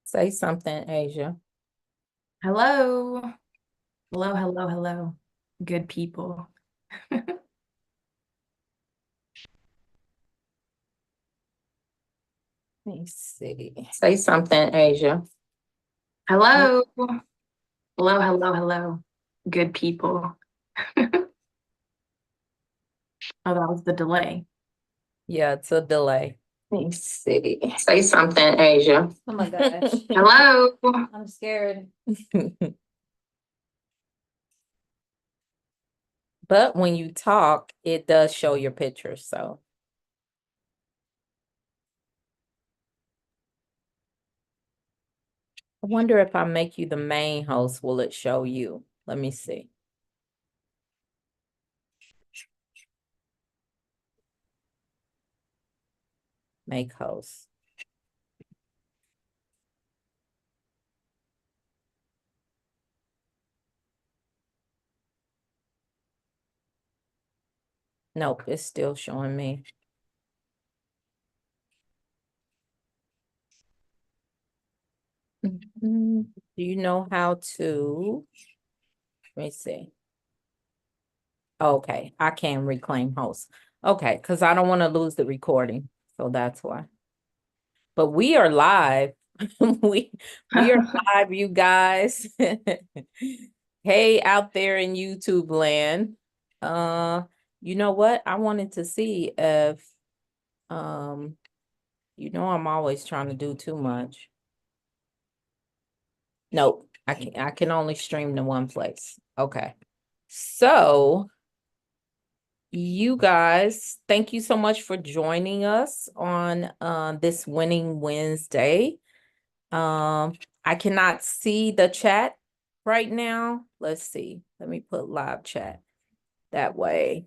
Say something, Asia. Hello. Hello, hello, hello. Good people. Let me see. Say something, Asia. Hello. Hello, hello, hello. Good people. Oh, that was the delay. Yeah, it's a delay. Let me see. Say something, Asia. Oh my gosh. Hello. I'm scared. But when you talk, it does show your picture. So I wonder if I make you the main host, will it show you? Let me see. Make host. Nope, it's still showing me. Do you know how to? Let me see. Okay, I can reclaim host. Okay, because I don't want to lose the recording. So that's why. But we are live. We are live, you guys. Hey, out there in YouTube land. Uh, you know what? I wanted to see if um, I'm always trying to do too much. Nope, I can only stream to one place. Okay. So you guys, thank you so much for joining us on this Winning Wednesday. I cannot see the chat right now. Let's see. Let me put live chat. That way,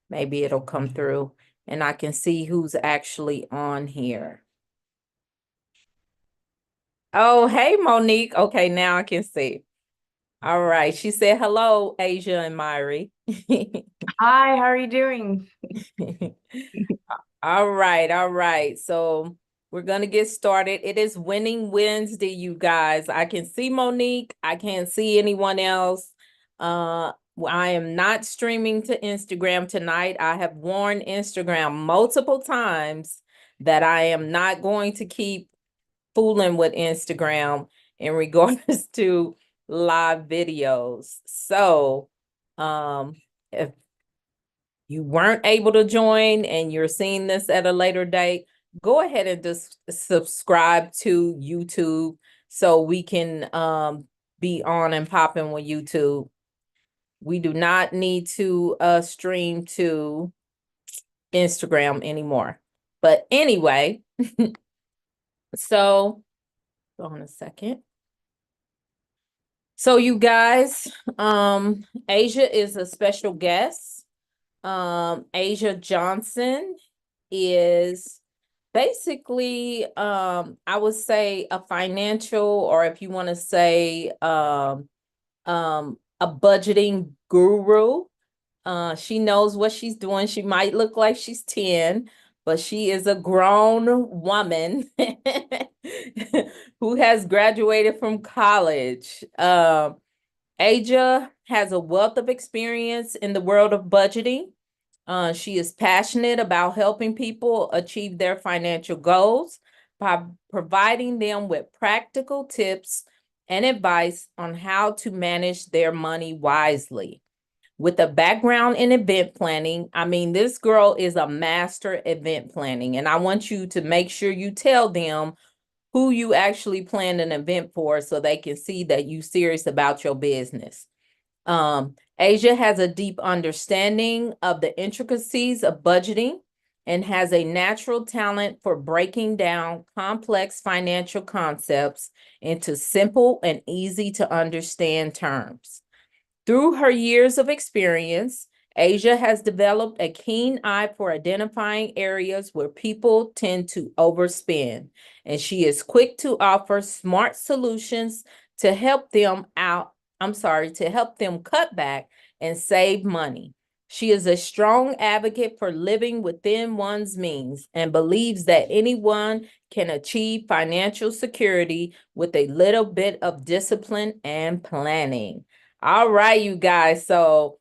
maybe it'll come through and I can see who's actually on here. Oh, hey, Monique. Okay, now I can see. All right. She said hello, Asia and Myri. Hi, how are you doing? All right, all right. So we're gonna get started. It is Winning Wednesday, you guys. I can see Monique. I can't see anyone else. I am not streaming to Instagram tonight. I have warned Instagram multiple times that I am not going to keep fooling with Instagram in regards to live videos. So, if you weren't able to join and you're seeing this at a later date, go ahead and just subscribe to YouTube so we can be on and popping with YouTube. We do not need to stream to Instagram anymore. But anyway, so hold on a second. So you guys, Asia is a special guest. Asia Johnson is basically, I would say a financial, or if you want to say, a budgeting guru. She knows what she's doing. She might look like she's 10, but she is a grown woman who has graduated from college. Aja has a wealth of experience in the world of budgeting. She is passionate about helping people achieve their financial goals by providing them with practical tips and advice on how to manage their money wisely. With a background in event planning, I mean, this girl is a master event planning, and I want you to make sure you tell them who you actually planned an event for so they can see that you're serious about your business. Asia has a deep understanding of the intricacies of budgeting and has a natural talent for breaking down complex financial concepts into simple and easy to understand terms. Through her years of experience, Asia has developed a keen eye for identifying areas where people tend to overspend, and she is quick to offer smart solutions to help them out. To help them cut back and save money. She is a strong advocate for living within one's means and believes that anyone can achieve financial security with a little bit of discipline and planning. All right, you guys. So,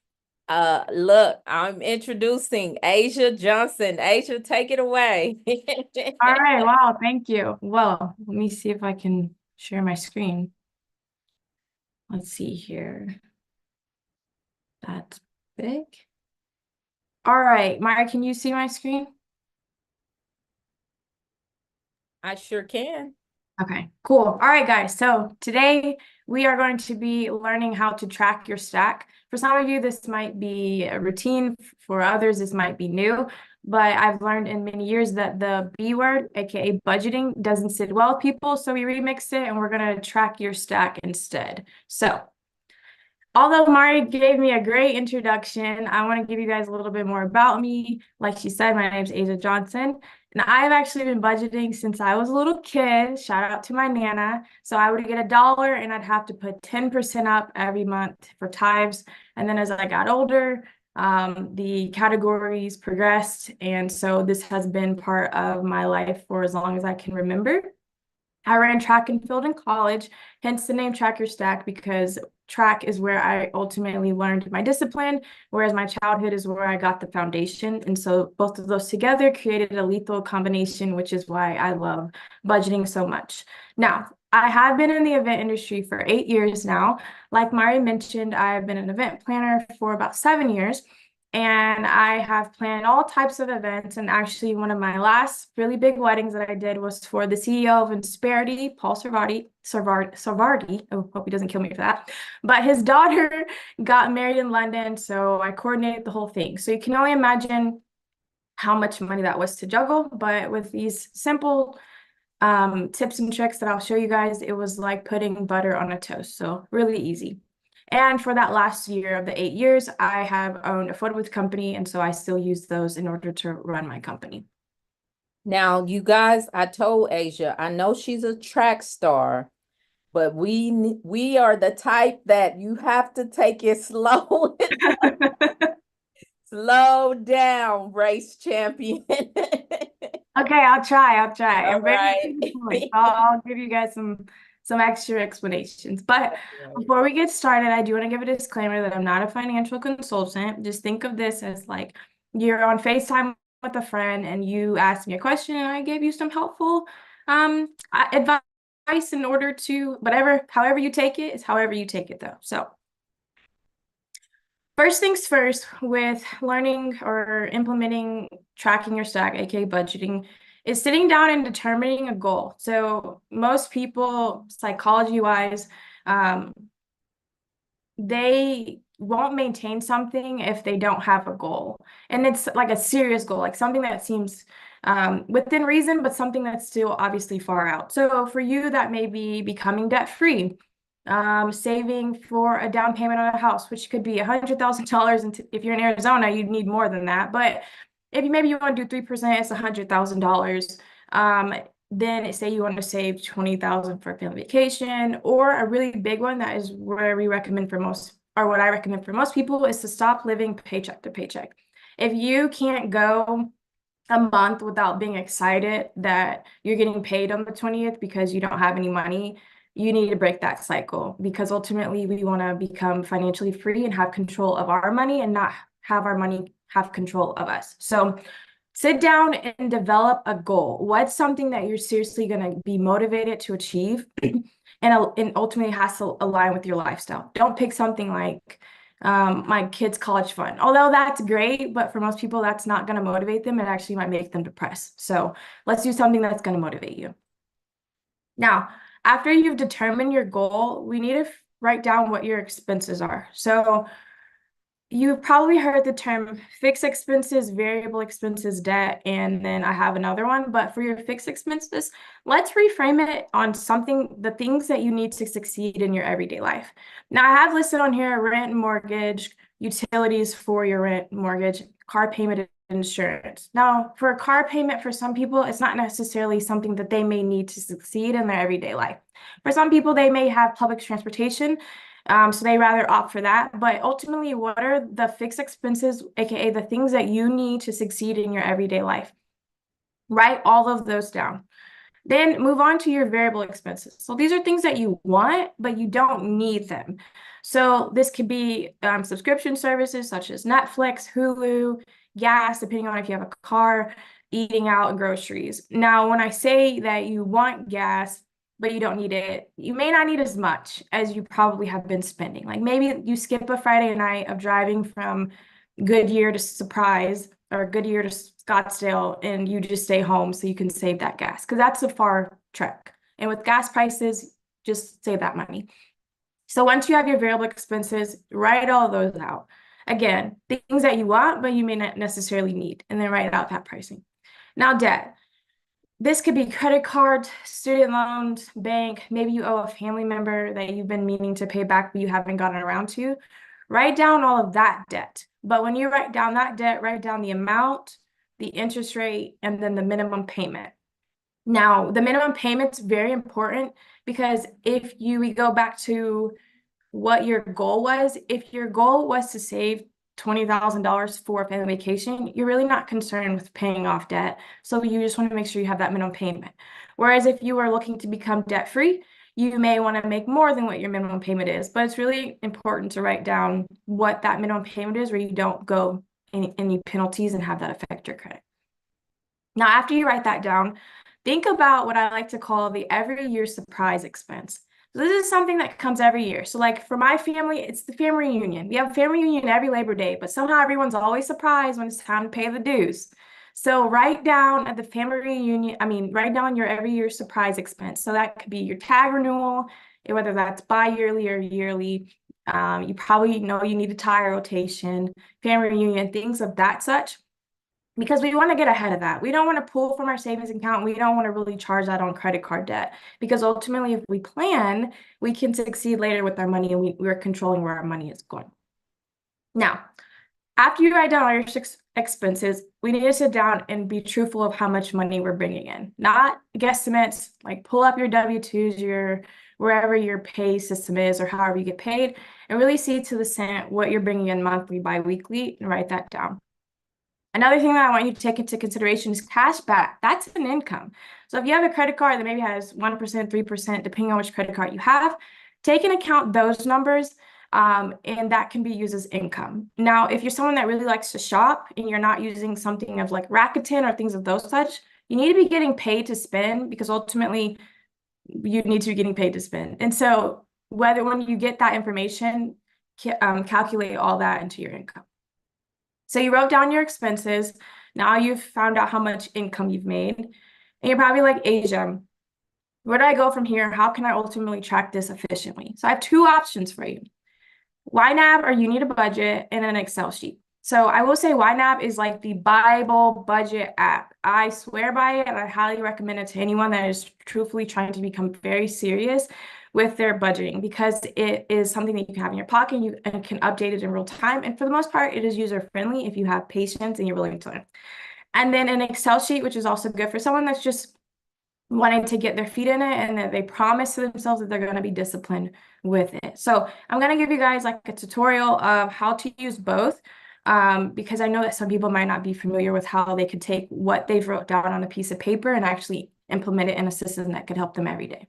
look, I'm introducing Asia Johnson. Asia, take it away. All right, wow, thank you. Well, let me see if I can share my screen. Let's see here. That's big. All right, Maya, can you see my screen? I sure can. Okay, cool. All right, guys. So today we are going to be learning how to track your stack. For some of you, this might be a routine. For others, this might be new. But I've learned in many years that the B word, aka budgeting, doesn't sit well with people. So we remixed it and we're going to track your stack instead. So although Mari gave me a great introduction, I want to give you guys a little bit more about me. Like she said, my name is Asia Johnson, and I've actually been budgeting since I was a little kid. Shout out to my Nana. So I would get $1 and I'd have to put 10% up every month for tithes. And then as I got older, the categories progressed. And so this has been part of my life for as long as I can remember. I ran track and field in college, hence the name Track Your Stack, because track is where I ultimately learned my discipline, whereas my childhood is where I got the foundation. And so both of those together created a lethal combination, which is why I love budgeting so much. Now, I have been in the event industry for 8 years now. Like Mari mentioned, I've been an event planner for about 7 years. And I have planned all types of events. And actually, one of my last really big weddings that I did was for the CEO of Insperity, Paul Sarvardi. Oh, hope he doesn't kill me for that. But his daughter got married in London, so I coordinated the whole thing. So you can only imagine how much money that was to juggle. But with these simple tips and tricks that I'll show you guys, it was like putting butter on a toast. So really easy. And for that last year of the 8 years, I have owned a photo booth company, and so I still use those in order to run my company. Now, you guys, I told Asia, I know she's a track star, but we are the type that you have to take it slow. Slow down, race champion. Okay, I'll try. All I'm very right. to the point. I'll give you guys some extra explanations. But before we get started, I do want to give a disclaimer that I'm not a financial consultant. Just think of this as like you're on FaceTime with a friend and you asked me a question and I gave you some helpful advice in order to however you take it is however you take it though. So first things first, with learning or implementing tracking your stack, aka budgeting, is sitting down and determining a goal. So most people, psychology-wise, they won't maintain something if they don't have a goal. And it's like a serious goal, like something that seems within reason, but something that's still obviously far out. So for you, that may be becoming debt-free, saving for a down payment on a house, which could be $100,000. And if you're in Arizona, you'd need more than that. But if maybe you want to do 3%, it's $100,000. Then say you want to save 20,000 for a family vacation, or a really big one that is where we recommend for most, or what I recommend for most people, is to stop living paycheck to paycheck. If you can't go a month without being excited that you're getting paid on the 20th because you don't have any money, you need to break that cycle, because ultimately we want to become financially free and have control of our money and not have our money have control of us. So sit down and develop a goal. What's something that you're seriously going to be motivated to achieve and ultimately has to align with your lifestyle. Don't pick something like my kids' college fund. Although that's great, but for most people, that's not going to motivate them. It actually might make them depressed. So let's do something that's going to motivate you. Now, after you've determined your goal, we need to write down what your expenses are. So you've probably heard the term fixed expenses, variable expenses, debt, and then I have another one. But for your fixed expenses, let's reframe it on the things that you need to succeed in your everyday life. Now, I have listed on here rent, mortgage, utilities for your rent, mortgage, car payment, insurance. Now, for a car payment, for some people, it's not necessarily something that they may need to succeed in their everyday life. For some people, they may have public transportation So they rather opt for that. But ultimately, what are the fixed expenses, aka the things that you need to succeed in your everyday life? Write all of those down. Then move on to your variable expenses. So these are things that you want, but you don't need them. So this could be subscription services such as Netflix, Hulu, gas, depending on if you have a car, eating out, and groceries. Now, when I say that you want gas, but you don't need it, you may not need as much as you probably have been spending. Like maybe you skip a Friday night of driving from Goodyear to Surprise or Goodyear to Scottsdale and you just stay home so you can save that gas because that's a far trek. And with gas prices, just save that money. So once you have your variable expenses, write all those out. Again, things that you want, but you may not necessarily need, and then write out that pricing. Now, debt. This could be credit cards, student loans, bank. Maybe you owe a family member that you've been meaning to pay back, but you haven't gotten around to. Write down all of that debt. But when you write down that debt, write down the amount, the interest rate, and then the minimum payment. Now, the minimum payment's very important because we go back to what your goal was, if your goal was to save $20,000 for a family vacation, you're really not concerned with paying off debt. So you just want to make sure you have that minimum payment. Whereas if you are looking to become debt free, you may want to make more than what your minimum payment is. But it's really important to write down what that minimum payment is where you don't go any penalties and have that affect your credit. Now, after you write that down, think about what I like to call the every year surprise expense. So this is something that comes every year. So like for my family, it's the family reunion. We have a family reunion every Labor Day, but somehow everyone's always surprised when it's time to pay the dues. So write down at the family reunion, write down your every year surprise expense. So that could be your tag renewal, whether that's bi-yearly or yearly. You probably know you need a tire rotation, family reunion, things of that such, because we want to get ahead of that. We don't want to pull from our savings account. We don't want to really charge that on credit card debt because ultimately, if we plan, we can succeed later with our money and we're controlling where our money is going. Now, after you write down all your expenses, we need to sit down and be truthful of how much money we're bringing in, not guesstimates. Like pull up your W-2s, wherever your pay system is or however you get paid, and really see to the cent what you're bringing in monthly, bi-weekly, and write that down. Another thing that I want you to take into consideration is cash back. That's an income. So if you have a credit card that maybe has 1%, 3%, depending on which credit card you have, take into account those numbers, and that can be used as income. Now, if you're someone that really likes to shop and you're not using something of like Rakuten or things of those such, you need to be getting paid to spend because ultimately you need to be getting paid to spend. And so when you get that information, calculate all that into your income. So you wrote down your expenses. Now you've found out how much income you've made. And you're probably like, Asia, where do I go from here? How can I ultimately track this efficiently? So I have two options for you. YNAB, or you need a budget, and an Excel sheet. So I will say YNAB is like the Bible budget app. I swear by it, and I highly recommend it to anyone that is truthfully trying to become very serious with their budgeting because it is something that you can have in your pocket and can update it in real time. And for the most part, it is user-friendly if you have patience and you're willing to learn. And then an Excel sheet, which is also good for someone that's just wanting to get their feet in it and that they promise to themselves that they're going to be disciplined with it. So I'm going to give you guys like a tutorial of how to use both because I know that some people might not be familiar with how they could take what they've wrote down on a piece of paper and actually implement it in a system that could help them every day.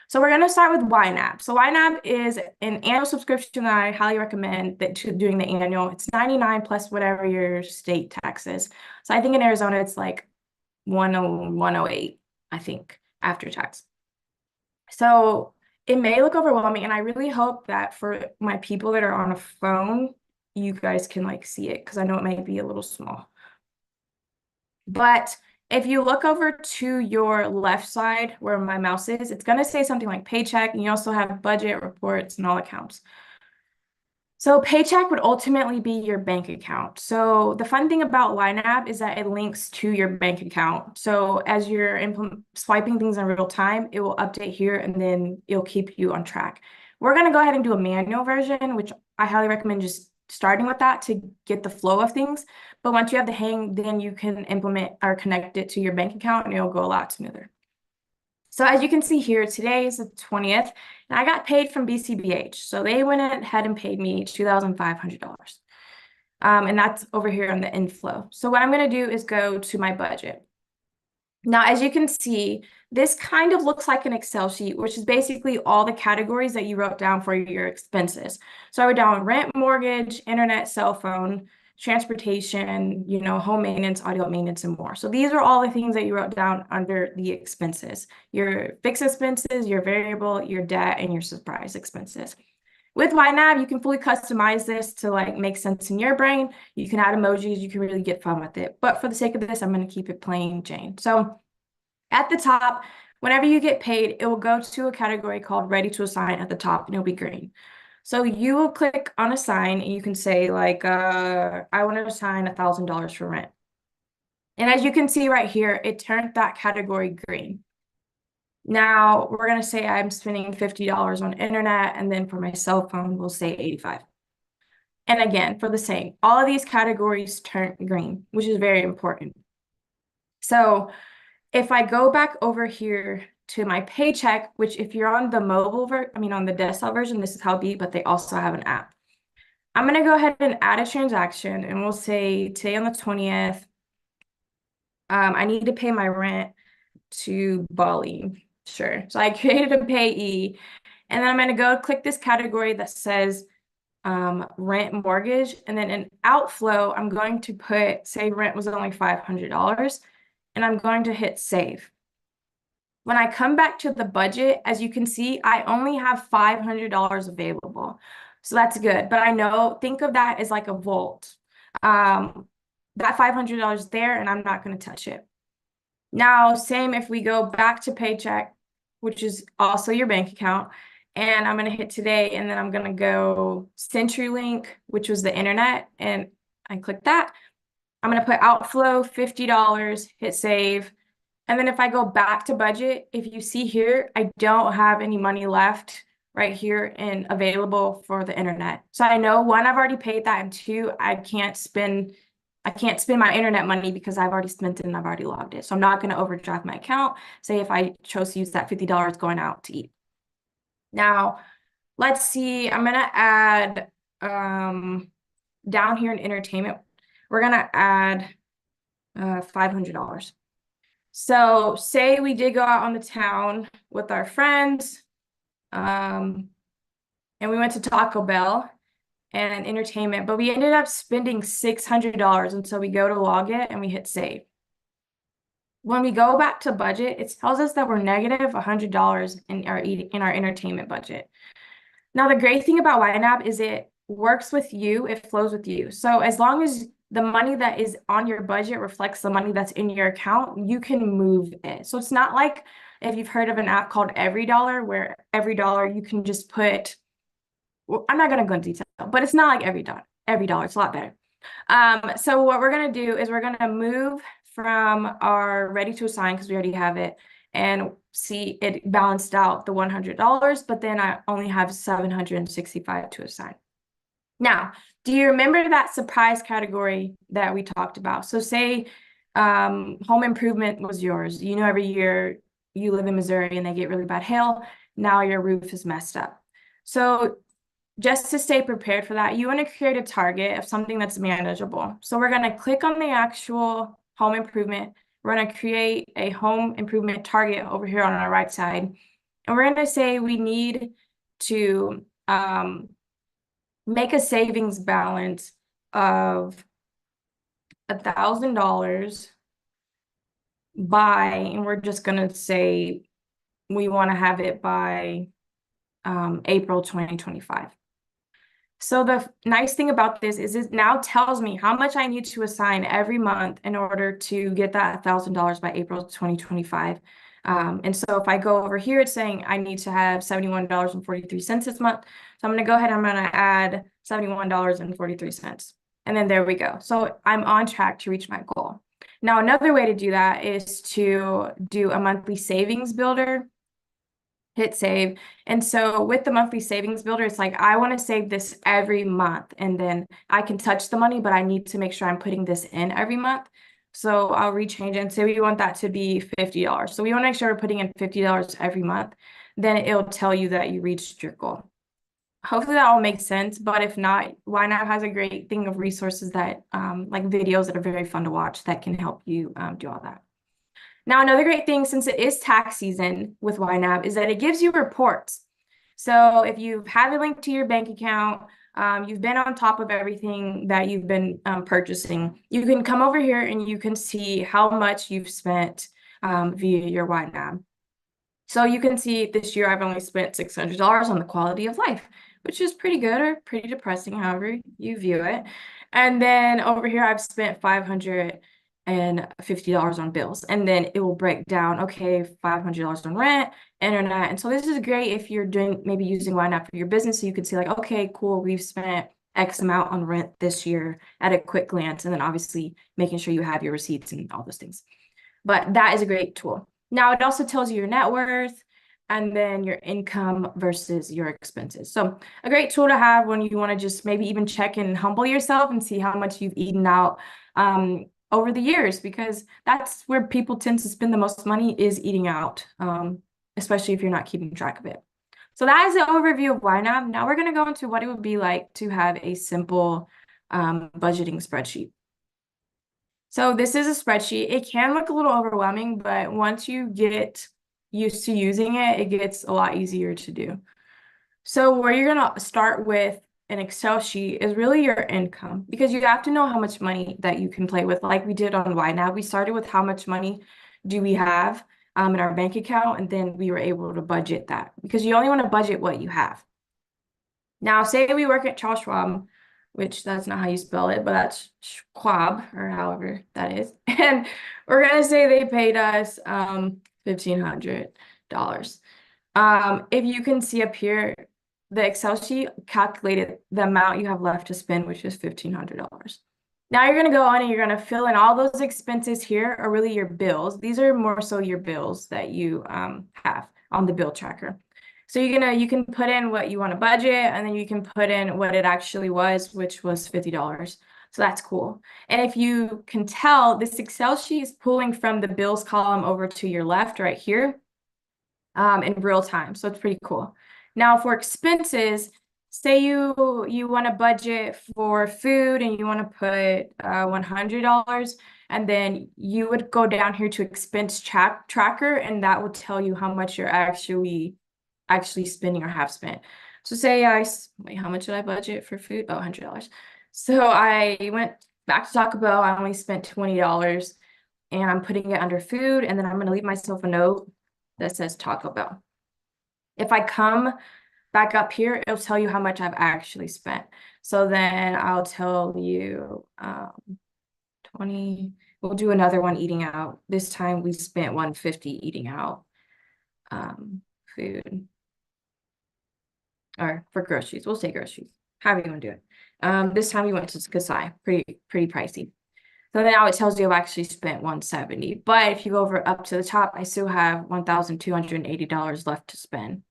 So we're going to start with YNAB. So YNAB is an annual subscription that I highly recommend doing the annual. It's $99 plus whatever your state tax is. So I think in Arizona, it's like $108, I think, after tax. So it may look overwhelming, and I really hope that for my people that are on a phone, you guys can like see it because I know it may be a little small. But if you look over to your left side where my mouse is, it's going to say something like paycheck, and you also have budget, reports, and all accounts. So paycheck would ultimately be your bank account. So the fun thing about YNAB is that it links to your bank account. So as you're swiping things in real time, it will update here and then it'll keep you on track. We're going to go ahead and do a manual version, which I highly recommend just starting with that to get the flow of things. But once you have the hang, then you can implement or connect it to your bank account and it'll go a lot smoother. So as you can see here, today is the 20th, and I got paid from BCBH. So they went ahead and paid me $2,500. And that's over here on the inflow. So what I'm going to do is go to my budget. Now, as you can see, this kind of looks like an Excel sheet, which is basically all the categories that you wrote down for your expenses. So I wrote down rent, mortgage, internet, cell phone, transportation, home maintenance, audio maintenance, and more. So these are all the things that you wrote down under the expenses: your fixed expenses, your variable, your debt, and your surprise expenses. With YNAB, you can fully customize this to make sense in your brain. You can add emojis, you can really get fun with it. But for the sake of this, I'm going to keep it plain Jane. So at the top, whenever you get paid, it will go to a category called Ready to Assign at the top, and it'll be green. So you will click on Assign, and you can say I want to assign $1,000 for rent. And as you can see right here, it turned that category green. Now we're going to say I'm spending $50 on internet, and then for my cell phone, we'll say 85. And again, for the same, all of these categories turn green, which is very important. So if I go back over here to my paycheck, which if you're on the on the desktop version, this is how it be, but they also have an app. I'm going to go ahead and add a transaction, and we'll say today on the 20th, I need to pay my rent to Bali. Sure. So I created a payee, and then I'm going to go click this category that says rent mortgage, and then in outflow, I'm going to say rent was only $500, and I'm going to hit save. When I come back to the budget, as you can see, I only have $500 available. So that's good. But think of that as like a vault. That $500 there, and I'm not going to touch it. Now, same if we go back to paycheck, which is also your bank account, and I'm going to hit today, and then I'm going to go CenturyLink, which was the internet, and I click that. I'm going to put outflow $50, hit save. And then if I go back to budget, if you see here, I don't have any money left right here and available for the internet. So I know, one, I've already paid that, and two, I can't spend my internet money because I've already spent it and I've already logged it. So I'm not going to overdraft my account, say if I chose to use that $50 going out to eat. Now, let's see, I'm going to add down here in entertainment, we're going to add $500. So say we did go out on the town with our friends, and we went to Taco Bell and entertainment, but we ended up spending $600, and so we go to log it and we hit save. When we go back to budget, it tells us that we're negative $100 in our entertainment budget. Now, the great thing about YNAB is it works with you, it flows with you. So as long as the money that is on your budget reflects the money that's in your account, you can move it. So it's not like if you've heard of an app called Every Dollar, where every dollar you can just put, well, I'm not going to go into detail, but it's not like every dollar. It's a lot better. So what we're going to do is we're going to move from our ready to assign, because we already have it, and see it balanced out the $100, but then I only have $765 to assign. Now, do you remember that surprise category that we talked about? So say home improvement was yours. Every year you live in Missouri and they get really bad hail. Now your roof is messed up. So just to stay prepared for that, you want to create a target of something that's manageable. So we're going to click on the actual home improvement. We're going to create a home improvement target over here on our right side. And we're going to say we need to make a savings balance of $1,000 and we're just going to say we want to have it by April 2025. So the nice thing about this is it now tells me how much I need to assign every month in order to get that $1,000 by April 2025. And so if I go over here, it's saying I need to have $71.43 this month. So I'm going to go ahead and I'm going to add $71.43. And then there we go. So I'm on track to reach my goal. Now, another way to do that is to do a monthly savings builder. Hit save. And so with the monthly savings builder, it's like, I want to save this every month, and then I can touch the money, but I need to make sure I'm putting this in every month. So I'll rechange it and say we want that to be $50. So we want to make sure we're putting in $50 every month. Then it'll tell you that you reached your goal. Hopefully that all makes sense, but if not, YNAB has a great thing of resources that like videos that are very fun to watch that can help you do all that. Now, another great thing, since it is tax season with YNAB, is that it gives you reports. So if you have a link to your bank account, you've been on top of everything that you've been purchasing, you can come over here and you can see how much you've spent via your YNAB. So you can see this year I've only spent $600 on the quality of life, which is pretty good or pretty depressing, however you view it. And then over here, I've spent $550 on bills. And then it will break down, okay, $500 on rent, internet. And so this is great if you're doing maybe using YNAB for your business. So you can see like, okay, cool, we've spent X amount on rent this year at a quick glance. And then obviously making sure you have your receipts and all those things. But that is a great tool. Now, it also tells you your net worth and then your income versus your expenses. So a great tool to have when you want to just maybe even check and humble yourself and see how much you've eaten out over the years, because that's where people tend to spend the most money is eating out, especially if you're not keeping track of it. So that is the overview of YNAB. Now we're going to go into what it would be like to have a simple budgeting spreadsheet. So this is a spreadsheet. It can look a little overwhelming, but once you get used to using it, it gets a lot easier to do. So where you're going to start with an Excel sheet is really your income, because you have to know how much money that you can play with. Like we did on YNAB, we started with how much money do we have in our bank account, and then we were able to budget that, because you only want to budget what you have. Now, say we work at Charles Schwab, which that's not how you spell it, but that's Schwab, or however that is. And we're going to say they paid us $1,500. If you can see up here, the Excel sheet calculated the amount you have left to spend, which is $1,500. Now you're going to go on and you're going to fill in all those expenses here are really your bills. These are more so your bills that you have on the bill tracker. So you can put in what you want to budget, and then you can put in what it actually was, which was $50. So that's cool. And if you can tell, this Excel sheet is pulling from the bills column over to your left right here in real time. So it's pretty cool. Now for expenses, say you want to budget for food and you want to put $100, and then you would go down here to expense tracker, and that will tell you how much you're actually spending or have spent. So say wait, how much did I budget for food? Oh, $100. So I went back to Taco Bell. I only spent $20, and I'm putting it under food, and then I'm going to leave myself a note that says Taco Bell. If I come back up here, it'll tell you how much I've actually spent. So then I'll tell you 20. We'll do another one eating out. This time we spent $150 eating out food. Or for groceries, we'll say groceries. However you want to do it. This time we went to Kasai, pretty pricey. So now it tells you I've actually spent $170. But if you go over up to the top, I still have $1,280 left to spend.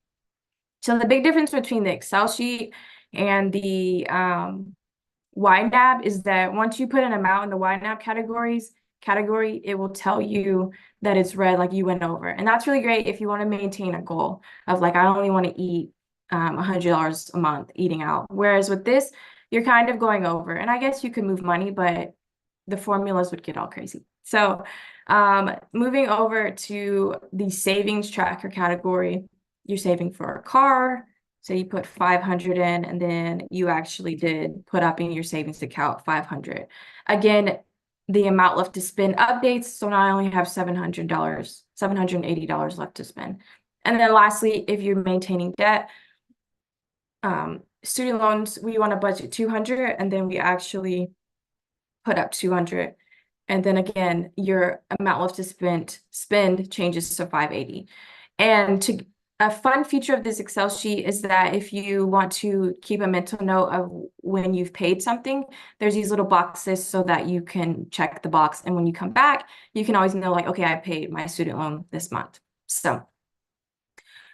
So the big difference between the Excel sheet and the YNAB is that once you put an amount in the YNAB category, it will tell you that it's red, like you went over. And that's really great if you want to maintain a goal of like, I only want to eat $100 a month eating out. Whereas with this, you're kind of going over. And I guess you could move money, but the formulas would get all crazy. So moving over to the savings tracker category, you're saving for a car. So you put 500 in, and then you actually did put up in your savings account 500. Again, the amount left to spend updates. So now I only have $780 left to spend. And then lastly, if you're maintaining debt, student loans, we want to budget 200, and then we actually put up 200. And then again, your amount left to spend changes to 580. And a fun feature of this Excel sheet is that if you want to keep a mental note of when you've paid something, there's these little boxes so that you can check the box. And when you come back, you can always know like, okay, I paid my student loan this month. So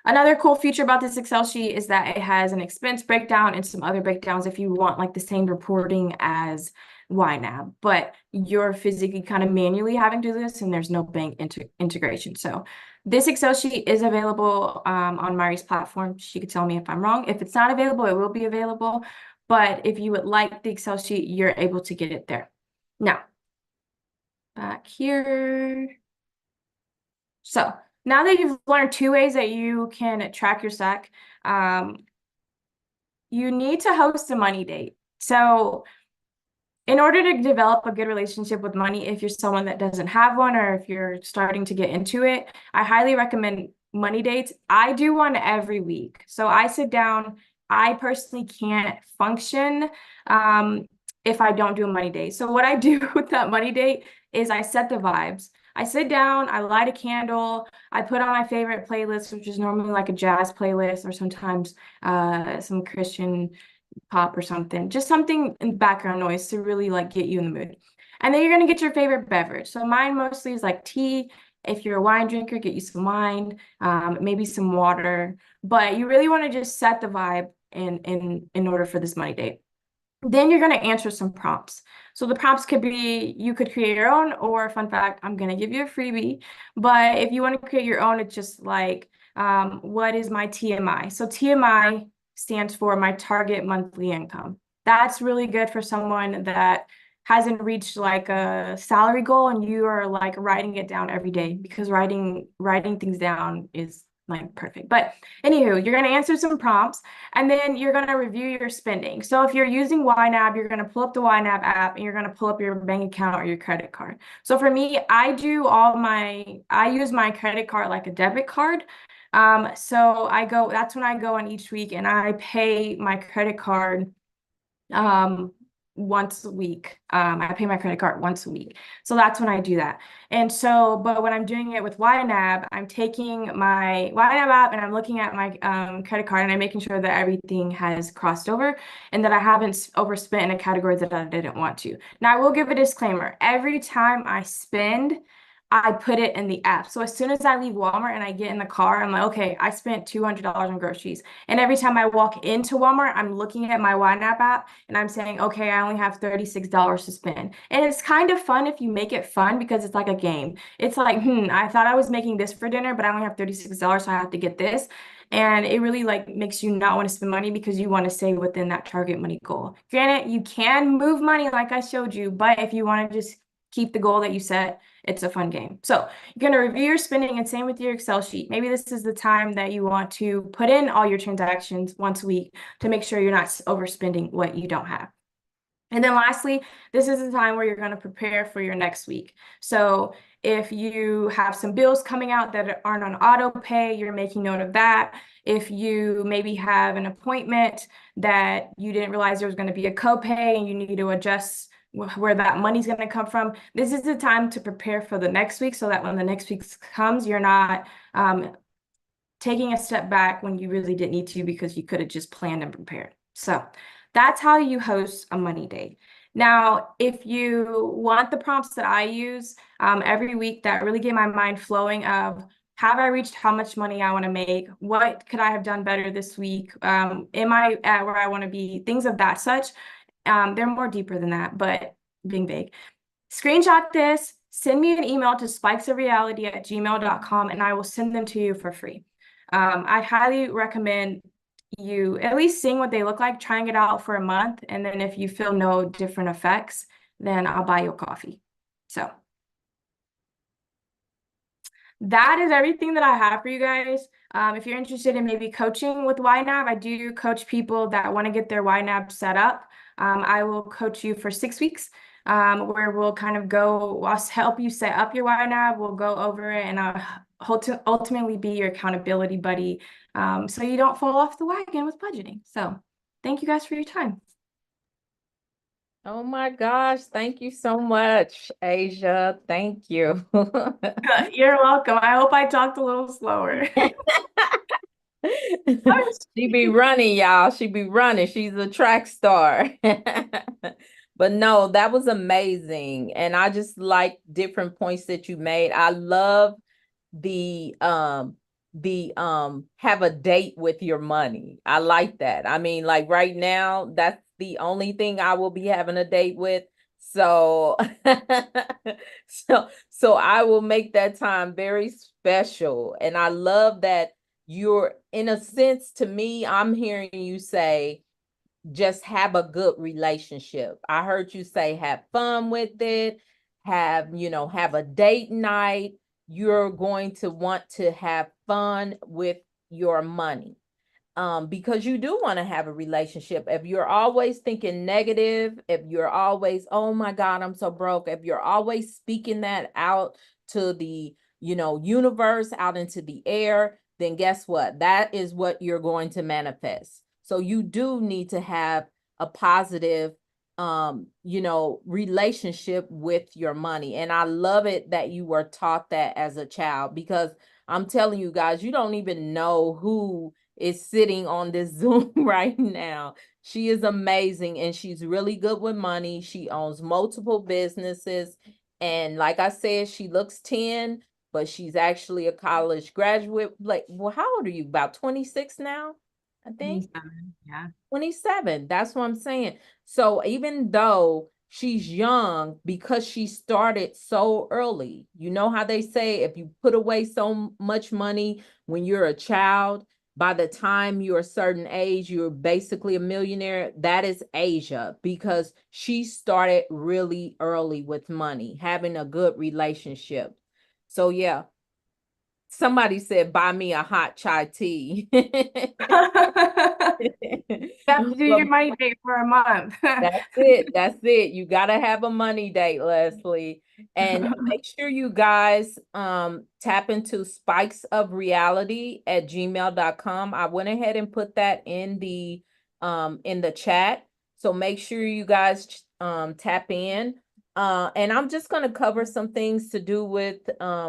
another cool feature about this Excel sheet is that it has an expense breakdown and some other breakdowns if you want like the same reporting as YNAB, but you're physically kind of manually having to do this, and there's no bank integration. So this Excel sheet is available on Mari's platform. She could tell me if I'm wrong. If it's not available, it will be available. But if you would like the Excel sheet, you're able to get it there. Now, back here. So now that you've learned 2 ways that you can track your stack, you need to host a money date. So in order to develop a good relationship with money, if you're someone that doesn't have one or if you're starting to get into it, I highly recommend money dates. I do one every week. So I sit down. I personally can't function if I don't do a money date. So what I do with that money date is I set the vibes. I sit down, I light a candle, I put on my favorite playlist, which is normally like a jazz playlist or sometimes some Christian pop or something, just something in background noise to really like get you in the mood. And then you're gonna get your favorite beverage. So mine mostly is like tea. If you're a wine drinker, get you some wine, maybe some water. But you really want to just set the vibe in order for this money date. Then you're going to answer some prompts. So the prompts could be, you could create your own, or fun fact, I'm going to give you a freebie. But if you want to create your own, it's just like, what is my TMI? So TMI stands for my target monthly income. That's really good for someone that hasn't reached like a salary goal and you are like writing it down every day, because writing things down is like perfect. But anywho, you're going to answer some prompts and then you're going to review your spending. So if you're using YNAB, you're going to pull up the YNAB app and you're going to pull up your bank account or your credit card. So for me, I use my credit card like a debit card. So that's when I go on each week and I pay my credit card once a week. I pay my credit card once a week. So that's when I do that. And so, but when I'm doing it with YNAB, I'm taking my YNAB app and I'm looking at my credit card and I'm making sure that everything has crossed over and that I haven't overspent in a category that I didn't want to. Now, I will give a disclaimer. Every time I spend, I put it in the app. So as soon as I leave Walmart and I get in the car, I'm like, okay, I spent $200 on groceries. And every time I walk into Walmart, I'm looking at my YNAB app and I'm saying, okay, I only have $36 to spend. And it's kind of fun if you make it fun because it's like a game. It's like, I thought I was making this for dinner, but I only have $36, so I have to get this. And it really like makes you not want to spend money because you want to stay within that target money goal. Granted, you can move money like I showed you, but if you want to just keep the goal that you set, it's a fun game. So you're going to review your spending and same with your Excel sheet. Maybe this is the time that you want to put in all your transactions once a week to make sure you're not overspending what you don't have. And then lastly, this is the time where you're going to prepare for your next week. So if you have some bills coming out that aren't on auto pay, you're making note of that. If you maybe have an appointment that you didn't realize there was going to be a copay and you need to adjust where that money's going to come from, this is the time to prepare for the next week so that when the next week comes, you're not taking a step back when you really didn't need to because you could have just planned and prepared. So that's how you host a money day. Now, if you want the prompts that I use every week that really get my mind flowing of, have I reached how much money I want to make? What could I have done better this week? Am I at where I want to be? Things of that such. They're more deeper than that, but being vague. Screenshot this, send me an email to spikesofreality@gmail.com, and I will send them to you for free. I highly recommend you at least seeing what they look like, trying it out for a month, and then if you feel no different effects, then I'll buy you a coffee. So that is everything that I have for you guys. If you're interested in maybe coaching with YNAB, I do coach people that want to get their YNAB set up. I will coach you for 6 weeks, where we'll kind of I'll help you set up your YNAB. We'll go over it and I'll ultimately be your accountability buddy, so you don't fall off the wagon with budgeting. So thank you guys for your time. Oh my gosh, thank you so much, Asia. Thank you. You're welcome. I hope I talked a little slower. She be running, y'all. She be running. She's a track star. But no, that was amazing. And I just like different points that you made. I love the have a date with your money. I like that. I mean, like right now, that's the only thing I will be having a date with. So, so I will make that time very special. And I love that you're, in a sense, to me, I'm hearing you say, just have a good relationship. I heard you say have fun with it, have a date night. You're going to want to have fun with your money, because you do want to have a relationship. If you're always thinking negative, if you're always, oh my God, I'm so broke, if you're always speaking that out to the, universe, out into the air, then guess what? That is what you're going to manifest. So you do need to have a positive, relationship with your money. And I love it that you were taught that as a child, because I'm telling you guys, you don't even know who is sitting on this Zoom right now. She is amazing and she's really good with money. She owns multiple businesses. And like I said, she looks 10, but she's actually a college graduate. Like, well, how old are you? About 26 now, I think. 27, yeah. 27. That's what I'm saying. So even though she's young, because she started so early, you know how they say if you put away so much money when you're a child, by the time you're a certain age, you're basically a millionaire. That is Asia, because she started really early with money, having a good relationship. So yeah, somebody said, buy me a hot chai tea. You have to do your But money date for a month. that's it. That's it. You got to have a money date, Leslie. And make sure you guys tap into spikesofreality@gmail.com. I went ahead and put that in the chat. So make sure you guys tap in. And I'm just going to cover some things to do with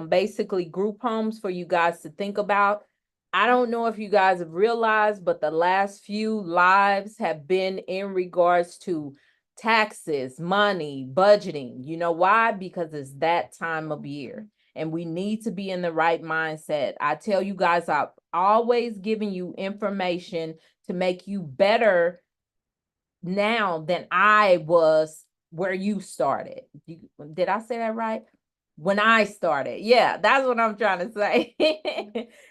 basically group homes for you guys to think about. I don't know if you guys have realized, but the last few lives have been in regards to taxes, money, budgeting. You know why? Because it's that time of year and we need to be in the right mindset. I tell you guys, I've always given you information to make you better now than I was where you started. Did I say that right? When I started. Yeah, that's what I'm trying to say.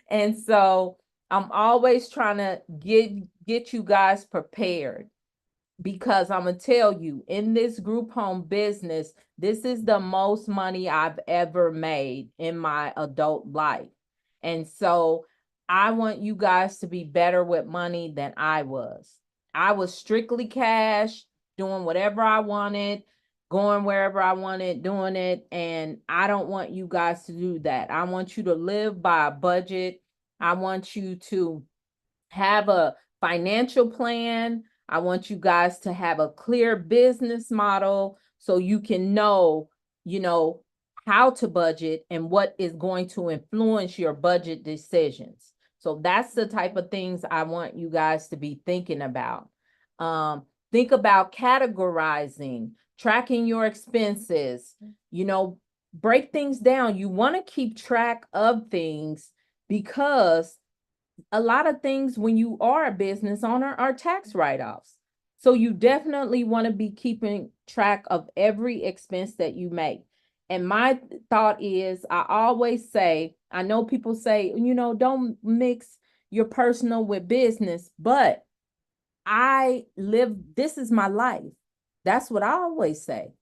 And so I'm always trying to get you guys prepared, because I'm gonna tell you, in this group home business, this is the most money I've ever made in my adult life. And so I want you guys to be better with money than I was. I was strictly cash, doing whatever I wanted, going wherever I wanted, doing it. And I don't want you guys to do that. I want you to live by a budget. I want you to have a financial plan. I want you guys to have a clear business model so you can know, you know, how to budget and what is going to influence your budget decisions. So that's the type of things I want you guys to be thinking about. Think about categorizing, tracking your expenses, break things down. You want to keep track of things, because a lot of things when you are a business owner are tax write-offs. So you definitely want to be keeping track of every expense that you make. And my thought is, I always say, I know people say, don't mix your personal with business, but this is my life. That's what I always say.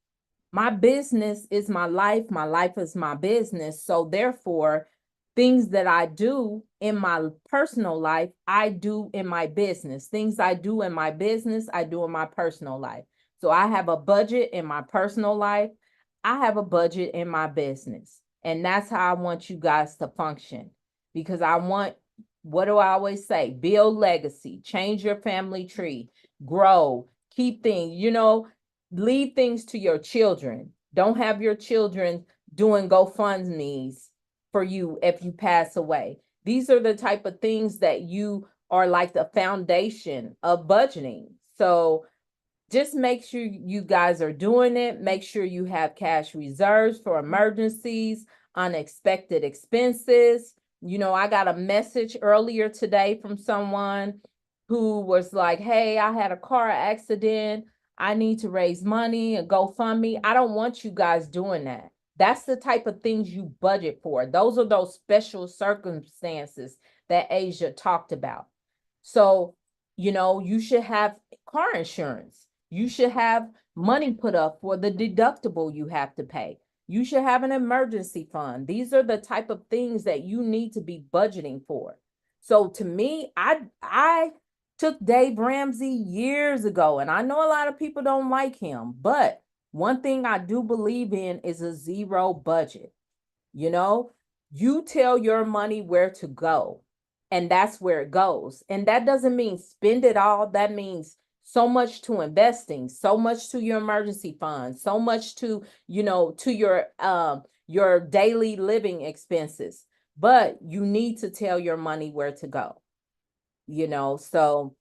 My business is my life is my business. So therefore, things that I do in my personal life, I do in my business. Things I do in my business, I do in my personal life. So I have a budget in my personal life. I have a budget in my business. And that's how I want you guys to function, because I want, what do I always say? Build legacy, change your family tree, grow, keep things, leave things to your children. Don't have your children doing GoFundMe's for you if you pass away. These are the type of things that you are like the foundation of budgeting. So just make sure you guys are doing it. Make sure you have cash reserves for emergencies, unexpected expenses. I got a message earlier today from someone who was like, hey, I had a car accident. I need to raise money and GoFundMe. I don't want you guys doing that. That's the type of things you budget for. Those are those special circumstances that Asia talked about. So, you should have car insurance. You should have money put up for the deductible you have to pay. You should have an emergency fund. These are the type of things that you need to be budgeting for. So to me, I took Dave Ramsey years ago, and I know a lot of people don't like him, but one thing I do believe in is a zero budget. You tell your money where to go, and that's where it goes. And that doesn't mean spend it all. That means so much to investing, so much to your emergency fund, so much to, to your daily living expenses. But you need to tell your money where to go, so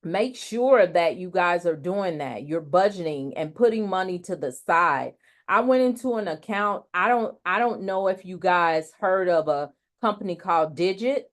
make sure that you guys are doing that. You're budgeting and putting money to the side. I went into an account. I don't know if you guys heard of a company called Digit.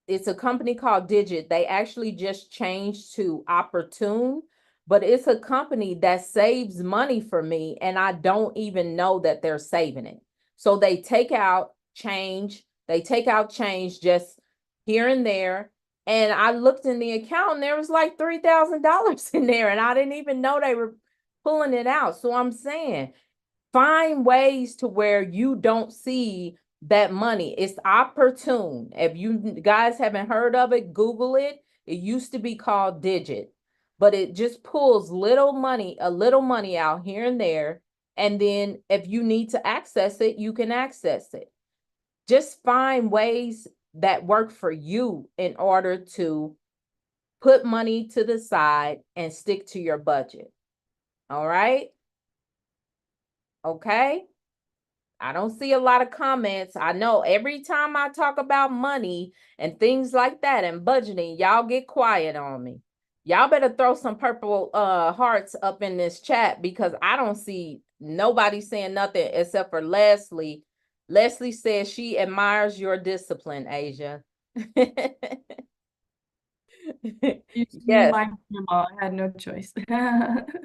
It's a company called Digit. They actually just changed to Opportune, but it's a company that saves money for me, and I don't even know that they're saving it. So they take out change. They take out change just here and there. And I looked in the account and there was like $3,000 in there, and I didn't even know they were pulling it out. So I'm saying, find ways to where you don't see that money. It's Opportune. If you guys haven't heard of it, Google it. It used to be called Digit, but it just pulls a little money out here and there. And then if you need to access it, you can access it. Just find ways that work for you in order to put money to the side and stick to your budget. All right. Okay. I don't see a lot of comments. I know every time I talk about money and things like that and budgeting, y'all get quiet on me. Y'all better throw some purple hearts up in this chat, because I don't see nobody saying nothing except for Leslie. Leslie says she admires your discipline, Asia. You should meet Yes. my grandma. I had no choice.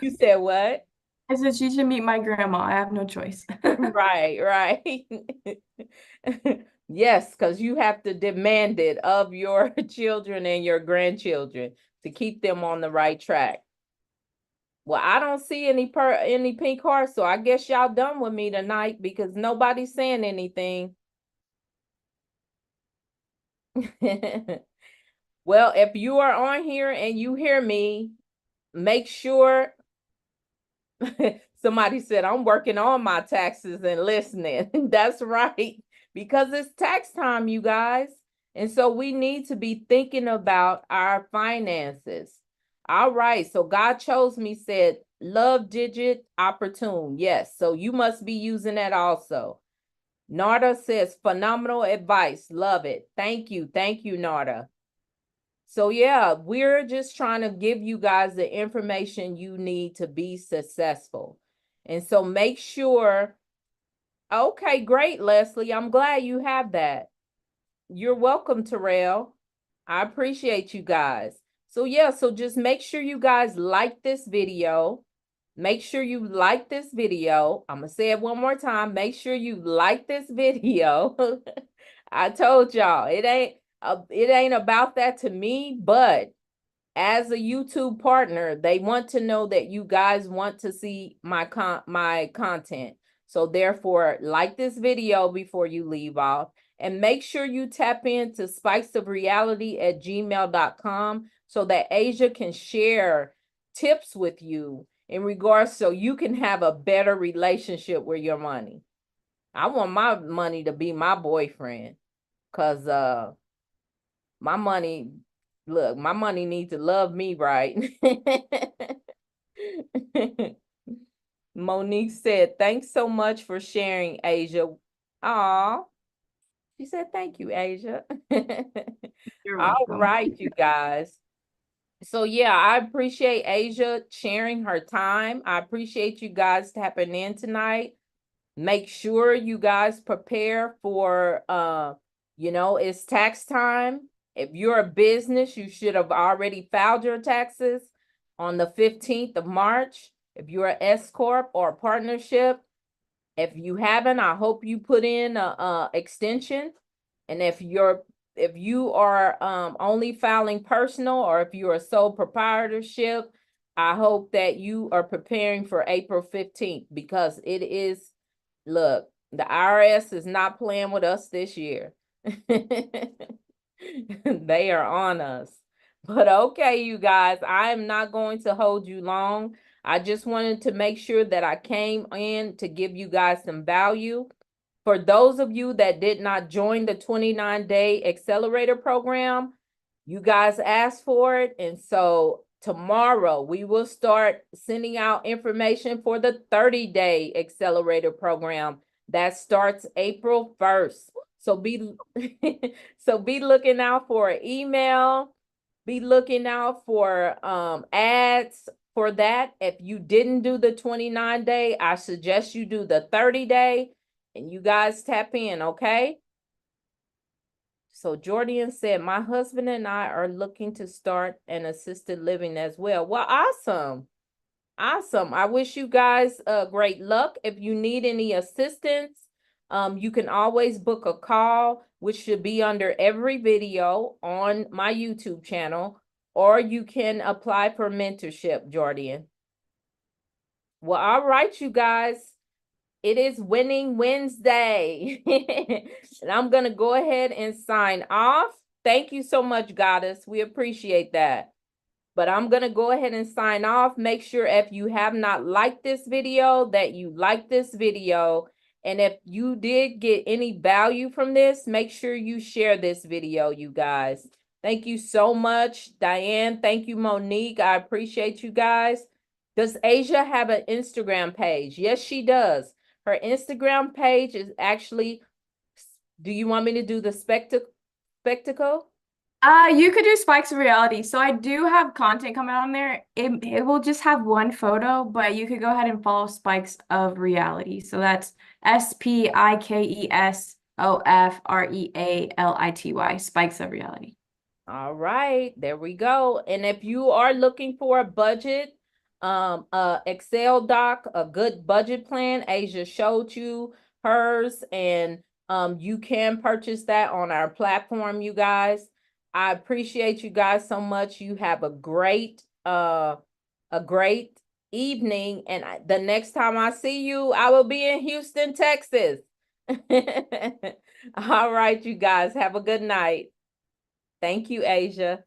You said what? I said she should meet my grandma. I have no choice. Right, right. Yes, because you have to demand it of your children and your grandchildren to keep them on the right track. Well, I don't see any pink hearts, so I guess y'all done with me tonight because nobody's saying anything. Well, if you are on here and you hear me, make sure somebody said I'm working on my taxes and listening. That's right, because it's tax time, you guys. And so we need to be thinking about our finances. All right. So God chose me, said, love Digit Opportune. Yes. So you must be using that also. Narda says, phenomenal advice. Love it. Thank you. Thank you, Narda. So yeah, we're just trying to give you guys the information you need to be successful. And so make sure, okay, great, Leslie. I'm glad you have that. You're welcome, Terrell. I appreciate you guys. So yeah, so just make sure you guys like this video. Make sure you like this video. I'm gonna say it one more time. Make sure you like this video. I told y'all it ain't about that to me, but as a YouTube partner, they want to know that you guys want to see my content. So therefore, like this video before you leave off, and make sure you tap into spicesofreality@gmail.com so that Asia can share tips with you in regards so you can have a better relationship with your money. I want my money to be my boyfriend, because my money, look, my money needs to love me right. Monique said, thanks so much for sharing, Asia. Aw, she said, thank you, Asia. You're All welcome. right, you guys. So yeah, I appreciate Asia sharing her time. I appreciate you guys tapping in tonight. Make sure you guys prepare for, it's tax time. If you're a business, you should have already filed your taxes. on the 15th of March. If you're an S Corp or a partnership, if you haven't, I hope you put in a extension. And if you are only filing personal, or if you're a sole proprietorship, I hope that you are preparing for April 15th, because it is, look, the IRS is not playing with us this year. They are on us. But okay, you guys, I am not going to hold you long. I just wanted to make sure that I came in to give you guys some value. For those of you that did not join the 29-day accelerator program, you guys asked for it. And so tomorrow we will start sending out information for the 30-day accelerator program that starts April 1st. So be so be looking out for an email, be looking out for ads for that. If you didn't do the 29-day, I suggest you do the 30-day, and you guys tap in, okay? So Jordan said, my husband and I are looking to start an assisted living as well. Well, awesome. Awesome. I wish you guys great luck. If you need any assistance, you can always book a call, which should be under every video on my YouTube channel, or you can apply for mentorship, Jordan. Well, all right, you guys. It is Winning Wednesday. And I'm going to go ahead and sign off. Thank you so much, Goddess. We appreciate that. But I'm going to go ahead and sign off. Make sure if you have not liked this video, that you like this video. And if you did get any value from this, make sure you share this video, you guys. Thank you so much, Diane. Thank you, Monique. I appreciate you guys. Does Asia have an Instagram page? Yes, she does. Her Instagram page is actually, do you want me to do the spectacle? You could do Spikes of Reality. So I do have content coming on there. It will just have one photo, but you could go ahead and follow Spikes of Reality. So that's SPIKESOFREALITY, Spikes of Reality. All right, there we go. And if you are looking for a budget, Excel doc, a good budget plan, Asia showed you hers, and you can purchase that on our platform, you guys. I appreciate you guys so much. You have a great evening, and the next time I see you, I will be in Houston, Texas. All right, you guys, have a good night. Thank you, Asia.